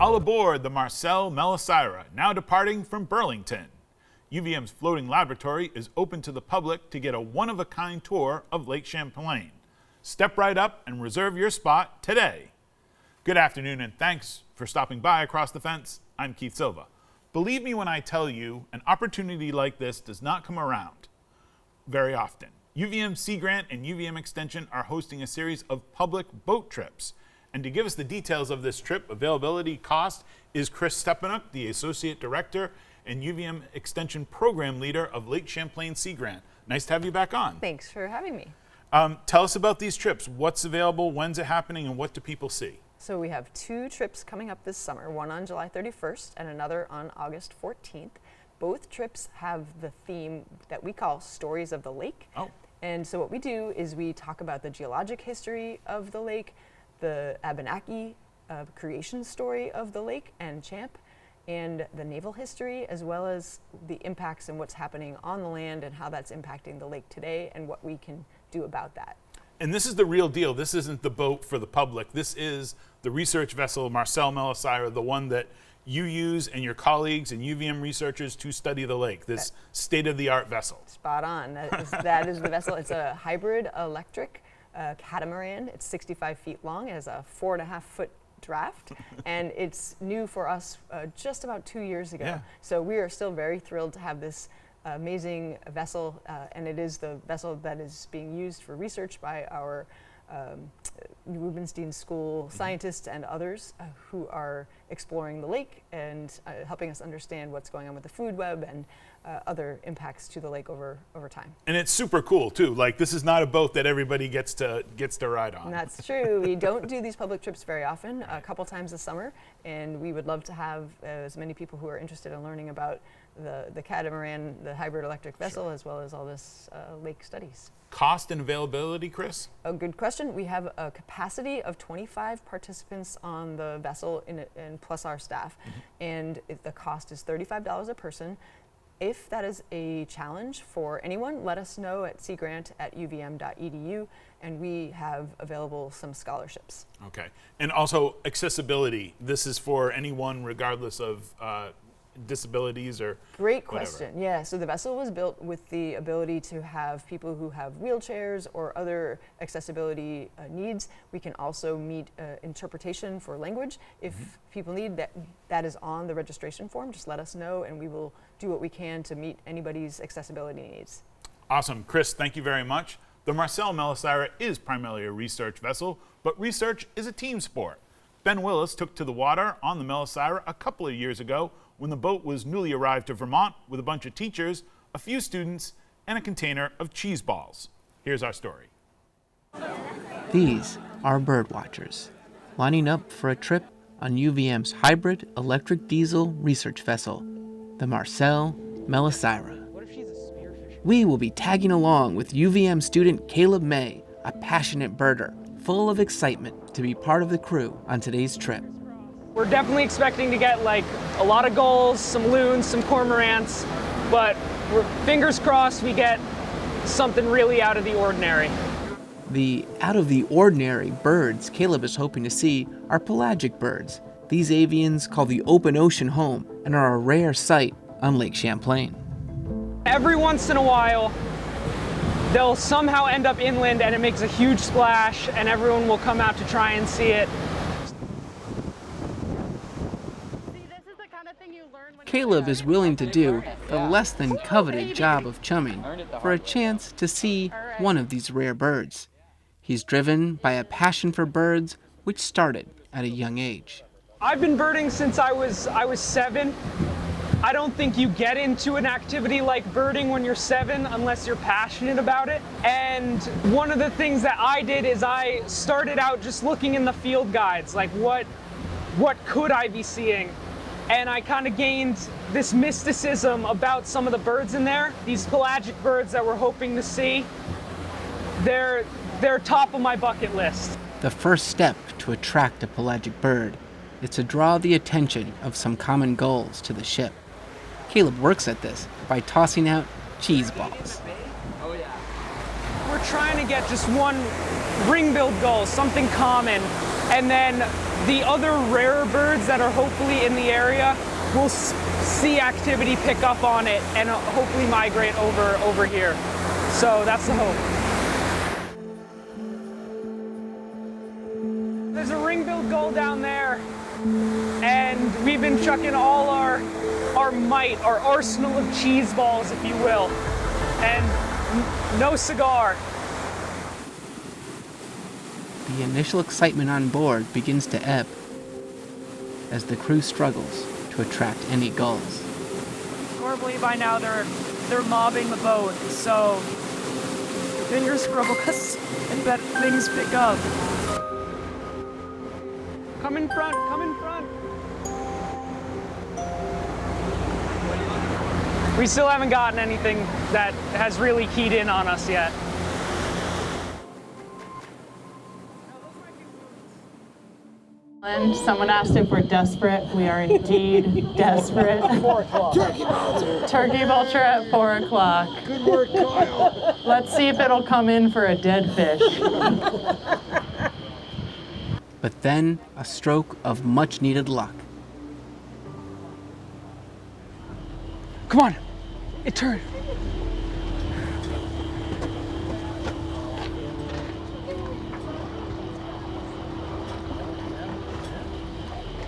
All aboard the Marcelle Melosira, now departing from Burlington. UVM's floating laboratory is open to the public to get a one-of-a-kind tour of Lake Champlain. Step right up and reserve your spot today. Good afternoon and thanks for stopping by Across the Fence. I'm Keith Silva. Believe me when I tell you, an opportunity like this does not come around very often. UVM Sea Grant and UVM Extension are hosting a series of public boat trips. And to give us the details of this trip, availability, cost, is Kris Stepenuck, the Associate Director and UVM Extension Program Leader of Lake Champlain Sea Grant. Nice to have you back on. Thanks for having me. Tell us about these trips. What's available, when's it happening, and what do people see? So we have two trips coming up this summer, one on July 31st and another on August 14th. Both trips have the theme that we call Stories of the Lake. Oh. And so what we do is we talk about the geologic history of the lake, the Abenaki creation story of the lake and Champ, and the naval history, as well as the impacts and what's happening on the land and how that's impacting the lake today and what we can do about that. And this is the real deal. This isn't the boat for the public. This is the research vessel, Marcelle Melosira, the one that you use and your colleagues and UVM researchers to study the lake, this state-of-the-art vessel. Spot on. That is the vessel. It's a hybrid electric catamaran. It's 65 feet long. It has a 4.5-foot draft, and it's new for us just about 2 years ago. Yeah. So we are still very thrilled to have this amazing vessel, and it is the vessel that is being used for research by our Rubenstein School scientists and others who are exploring the lake and helping us understand what's going on with the food web and other impacts to the lake over time. And it's super cool too. Like, this is not a boat that everybody gets to ride on. And that's true. We don't do these public trips very often, a couple times a summer, and we would love to have as many people who are interested in learning about the catamaran, the hybrid electric vessel, as well as all this lake studies. Cost and availability, Kris? A good question. We have a capacity of 25 participants on the vessel and plus our staff, and the cost is $35 a person. If that is a challenge for anyone, let us know at seagrant@uvm.edu, and we have available some scholarships. Okay. And also accessibility. This is for anyone regardless of disabilities or Great whatever. question. Yeah, so the vessel was built with the ability to have people who have wheelchairs or other accessibility needs. We can also meet interpretation for language. If people need that, that is on the registration form. Just let us know and we will do what we can to meet anybody's accessibility needs. Awesome. Kris, thank you very much. The Marcelle Melosira is primarily a research vessel, but research is a team sport. Ben Willis took to the water on the Melosira a couple of years ago when the boat was newly arrived to Vermont with a bunch of teachers, a few students, and a container of cheese balls. Here's our story. These are bird watchers, lining up for a trip on UVM's hybrid electric diesel research vessel, the Marcelle Melosira. We will be tagging along with UVM student Caleb May, a passionate birder, full of excitement to be part of the crew on today's trip. We're definitely expecting to get like a lot of gulls, some loons, some cormorants, but we're fingers crossed we get something really out of the ordinary. The out-of-the-ordinary birds Caleb is hoping to see are pelagic birds. These avians call the open ocean home and are a rare sight on Lake Champlain. Every once in a while, they'll somehow end up inland and it makes a huge splash and everyone will come out to try and see it. Caleb is willing to do the less than coveted job of chumming for a chance to see one of these rare birds. He's driven by a passion for birds which started at a young age. I've been birding since I was 7. I don't think you get into an activity like birding when you're 7 unless you're passionate about it. And one of the things that I did is I started out just looking in the field guides, like what could I be seeing? And I kind of gained this mysticism about some of the birds in there. These pelagic birds that we're hoping to see, they're top of my bucket list. The first step to attract a pelagic bird is to draw the attention of some common gulls to the ship. Caleb works at this by tossing out cheese balls. We're trying to get just one ring-billed gull, something common, and then the other rarer birds that are hopefully in the area will see activity, pick up on it, and hopefully migrate over here. So that's the hope. There's a ring-billed gull down there, and we've been chucking all our might, our arsenal of cheese balls, if you will, and no cigar. The initial excitement on board begins to ebb as the crew struggles to attract any gulls. Normally by now they're mobbing the boat, so fingers crossed and bet things pick up. Come in front, come in front. We still haven't gotten anything that has really keyed in on us yet. And someone asked if we're desperate. We are indeed desperate. 4 o'clock. Turkey vulture at 4 o'clock. Good work, Kyle. Let's see if it'll come in for a dead fish. But then, a stroke of much-needed luck. Come on, it turned.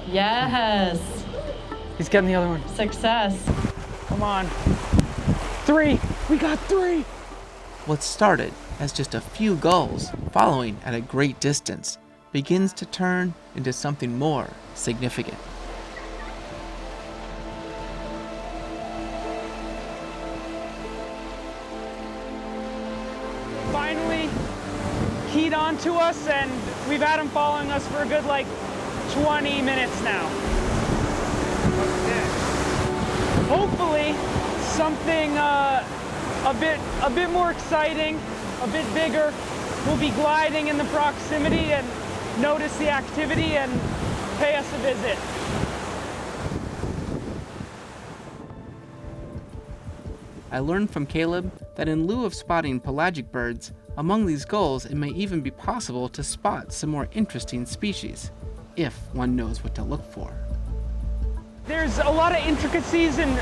Yes. He's getting the other one. Success. Come on. 3, we got 3. What started as just a few gulls following at a great distance begins to turn into something more significant. Finally keyed on to us, and we've had him following us for a good 20 minutes now. Hopefully something a bit more exciting, a bit bigger. We'll be gliding in the proximity and notice the activity and pay us a visit. I learned from Caleb that in lieu of spotting pelagic birds, among these gulls it may even be possible to spot some more interesting species, if one knows what to look for. There's a lot of intricacies in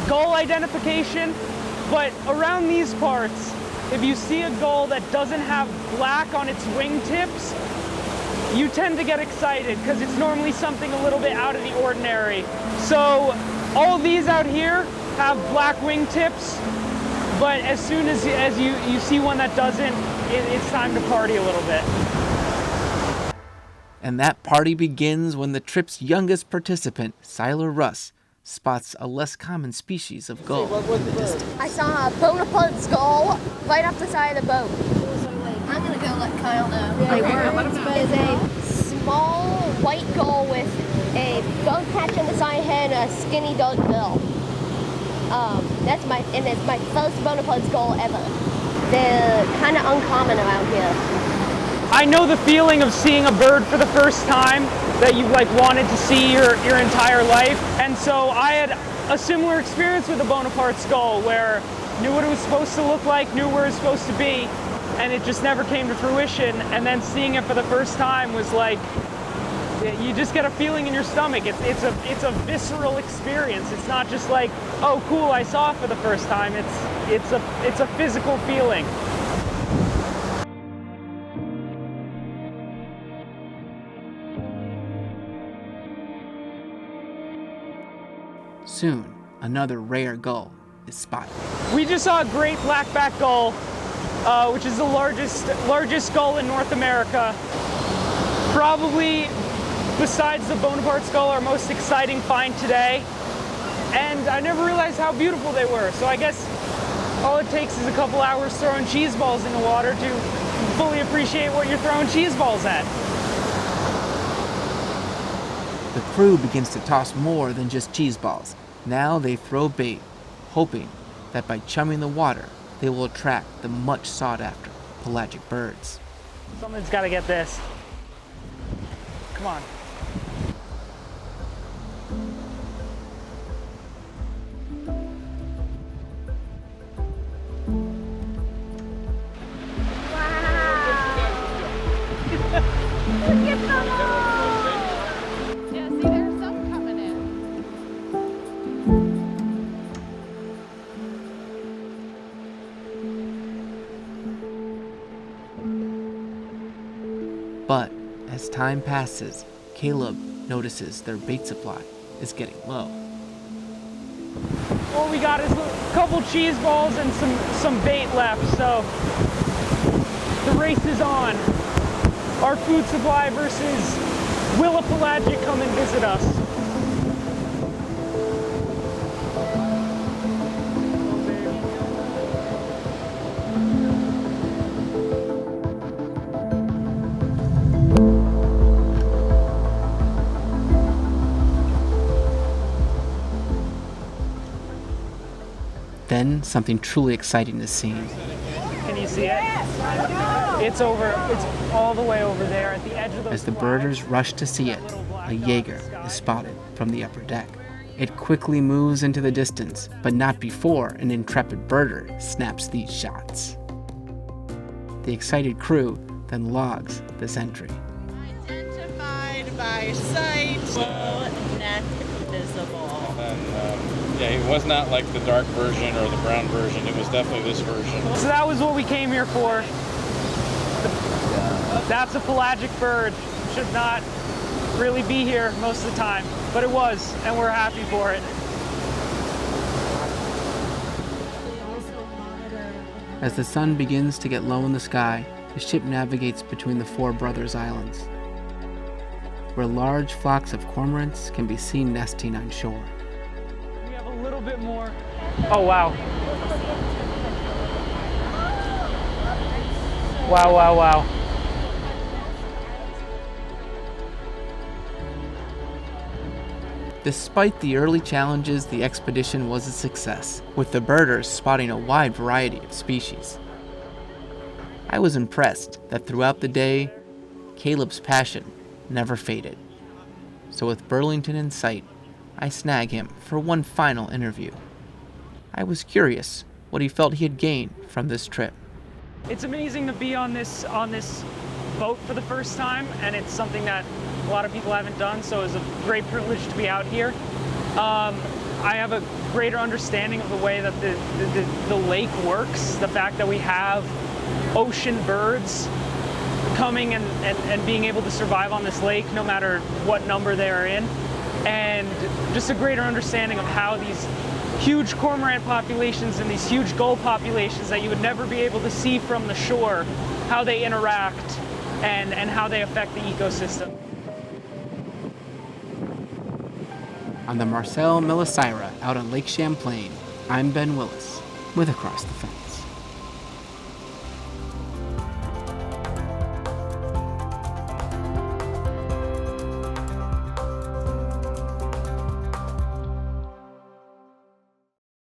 gull identification, but around these parts, if you see a gull that doesn't have black on its wingtips, you tend to get excited because it's normally something a little bit out of the ordinary. So all these out here have black wingtips, but as soon as you see one that doesn't, it's time to party a little bit. And that party begins when the trip's youngest participant, Siler Russ, spots a less common species of gull in the distance. I saw a Bonaparte's gull right off the side of the boat. I'm gonna go let Kyle know. Is a small white gull with a bone patch on the side head and a skinny dark bill. It's my first Bonaparte's gull ever. They're kind of uncommon around here. I know the feeling of seeing a bird for the first time that you've wanted to see your entire life. And so I had a similar experience with a Bonaparte's gull where I knew what it was supposed to look like, knew where it was supposed to be, and it just never came to fruition. And then seeing it for the first time was you just get a feeling in your stomach. It's a visceral experience. It's not just oh cool, I saw it for the first time. It's a physical feeling. Soon, another rare gull is spotted. We just saw a great blackback gull, which is the largest gull in North America. Probably, besides the Bonaparte's gull, our most exciting find today. And I never realized how beautiful they were. So I guess all it takes is a couple hours throwing cheese balls in the water to fully appreciate what you're throwing cheese balls at. The crew begins to toss more than just cheese balls. Now they throw bait, hoping that by chumming the water, they will attract the much sought-after pelagic birds. Someone's got to get this. Come on. Wow! Look at them all! But as time passes, Caleb notices their bait supply is getting low. What we got is a couple cheese balls and some bait left, so the race is on. Our food supply versus will a pelagic come and visit us? Then something truly exciting is seen. Can you see it? It's all the way over there at the edge of those As the clouds. birders rush to see it, a Jaeger is spotted from the upper deck. It quickly moves into the distance, but not before an intrepid birder snaps these shots. The excited crew then logs this entry. Identified by sight, low neck visible. Yeah, it was not like the dark version or the brown version. It was definitely this version. So that was what we came here for. That's a pelagic bird. Should not really be here most of the time, but it was, and we're happy for it. As the sun begins to get low in the sky, the ship navigates between the Four Brothers Islands, where large flocks of cormorants can be seen nesting on shore. We have a little bit more. Oh, wow. Wow, wow, wow. Despite the early challenges, the expedition was a success, with the birders spotting a wide variety of species. I was impressed that throughout the day, Caleb's passion never faded. So with Burlington in sight, I snag him for one final interview. I was curious what he felt he had gained from this trip. It's amazing to be on this boat for the first time, and it's something that a lot of people haven't done, so it's a great privilege to be out here. I have a greater understanding of the way that the lake works, the fact that we have ocean birds coming and being able to survive on this lake no matter what number they are in, and just a greater understanding of how these huge cormorant populations and these huge gull populations that you would never be able to see from the shore, how they interact and how they affect the ecosystem. On the Marcelle Melosira out on Lake Champlain, I'm Ben Willis with Across the Fence.